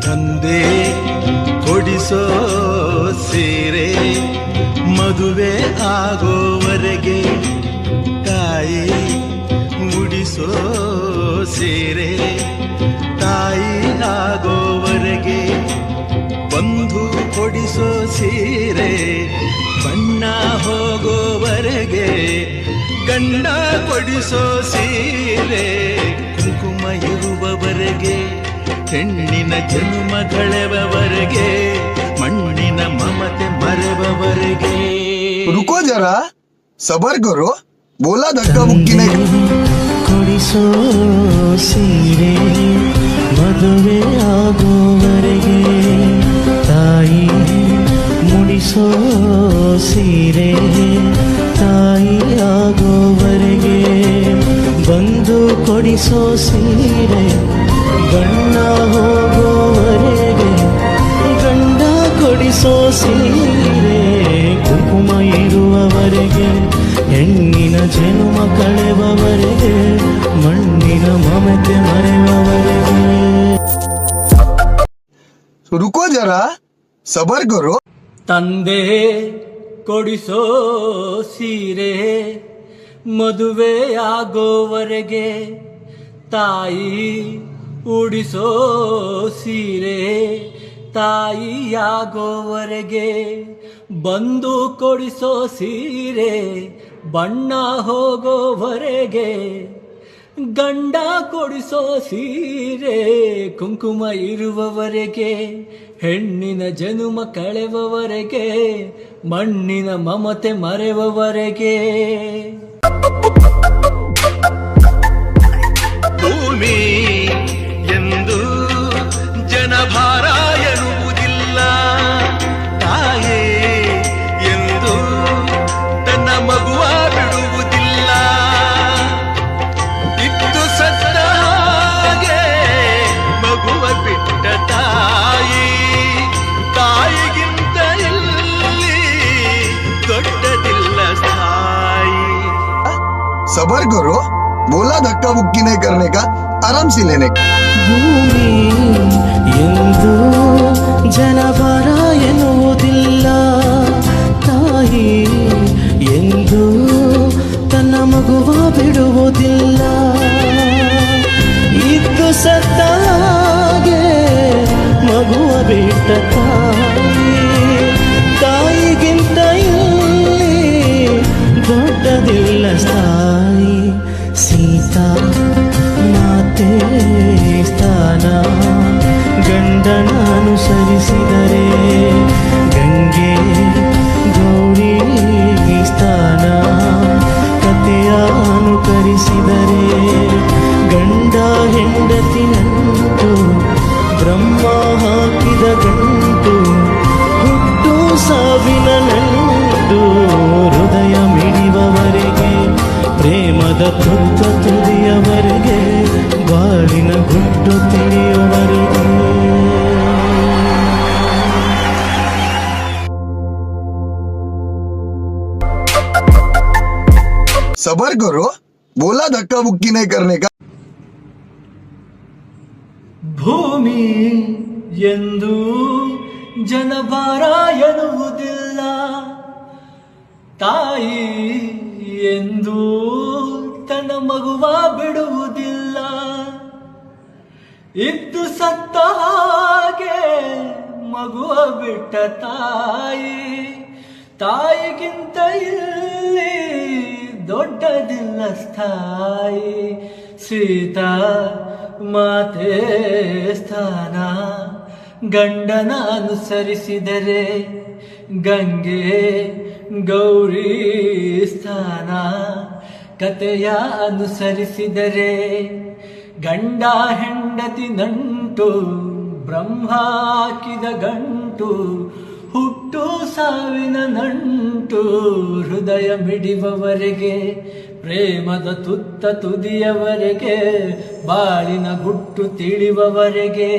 ತಂದೆ ಕೊಡಿಸೋ ಸೀರೆ ಮದುವೆ ಆಗೋವರೆಗೆ, ತಾಯಿ ಮುಡಿಸೋ ಸೀರೆ ತಾಯಿ ಆಗೋವರೆಗೆ, ಬಂಧು ಕೊಡಿಸೋ ಸೀರೆ ಬಣ್ಣ ಹೋಗೋವರೆಗೆ, ಗಂಡ ಕೊಡಿಸೋ ಸೀರೆ ಕುಂಕುಮ ಇರುವವರೆಗೆ, ಹೆಣ್ಣಿನ ಜನ್ಮಗಳೆವರೆಗೆ, ಮಣ್ಣಿನ ಮಮತೆ ಮರೆವವರೆಗೆ. रुको जरा सबर करो, बोला धक्का मुक्की नहीं. ಕೊಡಿಸೋ ಸೀರೆ ಮದುವೆ ಆಗೋವರೆಗೆ, ತಾಯಿ ಮುಡಿಸೋ ಸೀರೆ ತಾಯಿ ಆಗೋವರೆಗೆ, ಬಂದು ಕೊಡಿಸೋ ಸೀರೆ ಗಂಡ ಹೋಗೋವರೆಗೆ, ಗಂಡ ಕೊಡಿಸೋ ಸೀರೆ ಕುಂಕುಮ ಇರುವವರೆಗೆ, ಹೆಣ್ಣಿನ ಜನ್ಮ ಕಳೆವವರೆಗೆ, ಮಣ್ಣಿನ ಮಮತೆ ಮರೆವವರೆಗೆ. रुको जरा सबर करो. ತಂದೆ ಕೊಡಿಸೋ ಸೀರೆ ಮದುವೆ ಆಗೋವರೆಗೆ, ತಾಯಿ ಉಡಿಸೋ ಸೀರೆ ತಾಯಿಯಾಗೋವರೆಗೆ, ಬಂದು ಕೊಡಿಸೋ ಸೀರೆ ಬಣ್ಣ ಹೋಗೋವರೆಗೆ, ಗಂಡ ಕೊಡಿಸೋ ಸೀರೆ ಕುಂಕುಮ ಇರುವವರೆಗೆ, ಹೆಣ್ಣಿನ ಜನುಮ ಕಳೆವವರೆಗೆ, ಮಣ್ಣಿನ ಮಮತೆ ಮರೆವವರೆಗೆ. ಭೂಮಿ ಎಂದು ಜನಭಾರ ಎನ್ನುವುದಿಲ್ಲ, ತಾಯೇ ಎಂದು ತನ್ನ ಮಗುವ ಬಿಡುವುದಿಲ್ಲ, ಇದ್ದು ಸತ್ತ ಹಾಗೆ ಮಗುವ ಬಿಟ್ಟ ತಾಯಿ, ತಾಯಿಗಿಂತ ಇಲ್ಲಿ ದೊಡ್ಡದಿಲ್ಲ ಸ್ಥಾಯಿ. सबर करो, बोला धक्का मुक्की नहीं करने का, आराम से लेने का. ಭೂಮಿ ಎಂದು ಜನಪರ ಎನ್ನುವುದಿಲ್ಲ, ತಾಯಿ ಎಂದು ತನ್ನ ಮಗುವ ಬಿಡುವುದಿಲ್ಲ, ಇದ್ದು ಸತ್ತ ಹಾಗೆ ಮಗುವ ಬಿಟ್ಟ ತಾಯಿ, ತಾಯಿಗಿಂತ ಇಲ್ಲಿ ದೊಡ್ಡದಿಲ್ಲ ಸ್ಥಾಯಿ. ಸೀತಾ ಮಾತೆ ಸ್ಥಾನ ಗಂಡನ ಅನುಸರಿಸಿದರೆ, ಗಂಗೆ ಗೌರಿ ಸ್ಥಾನ ಕಥೆಯ ಅನುಕರಿಸಿದರೆ, ಗಂಡ ಹೆಂಡತಿ ನಂಟು ಬ್ರಹ್ಮ ಹಾಕಿದ ಗಂಟು, ಹುಟ್ಟು ಸಾವಿನ ನಂಟು ಹೃದಯ ಮಿಡಿವವರೆಗೆ, ಪ್ರೇಮದ ತುತ್ತ ತುದಿಯವರೆಗೆ, ಬಾಳಿನ ಗುಟ್ಟು ತಿಳಿಯುವವರೆಗೆ. सबर करो, बोला धक्का मुक्की नहीं करने का. ಭೂಮಿ ಎಂದು ಜನಭಾರ ಎನ್ನುವುದಿಲ್ಲ, ತಾಯಿ ಎಂದು ತನ್ನ ಮಗುವ ಬಿಡುವುದಿಲ್ಲ, ಇದ್ದು ಸತ್ತ ಹಾಗೆ ಮಗುವ ಬಿಟ್ಟ ತಾಯಿ, ತಾಯಿಗಿಂತ ಇಲ್ಲಿ ದೊಡ್ಡದಿಲ್ಲ ಸ್ಥಾಯಿ. ಸೀತಾ ಮಾತೆ ಸ್ಥಾನ ಗಂಡನ ಅನುಸರಿಸಿದರೆ, ಗಂಗೆ ಗೌರಿ ಸ್ಥಾನ ಕಥೆಯ ಅನುಸರಿಸಿದರೆ, ಗಂಡ ಹೆಂಡತಿ ನಂಟು ಬ್ರಹ್ಮ ಹಾಕಿದ ಗಂಟು, ಹುಟ್ಟು ಸಾವಿನ ನಂಟು ಹೃದಯ ಮಿಡಿವವರೆಗೆ, ಪ್ರೇಮದ ತುತ್ತ ತುದಿಯವರೆಗೆ, ಬಾಳಿನ ಗುಟ್ಟು ತಿಳಿವವರೆಗೆ.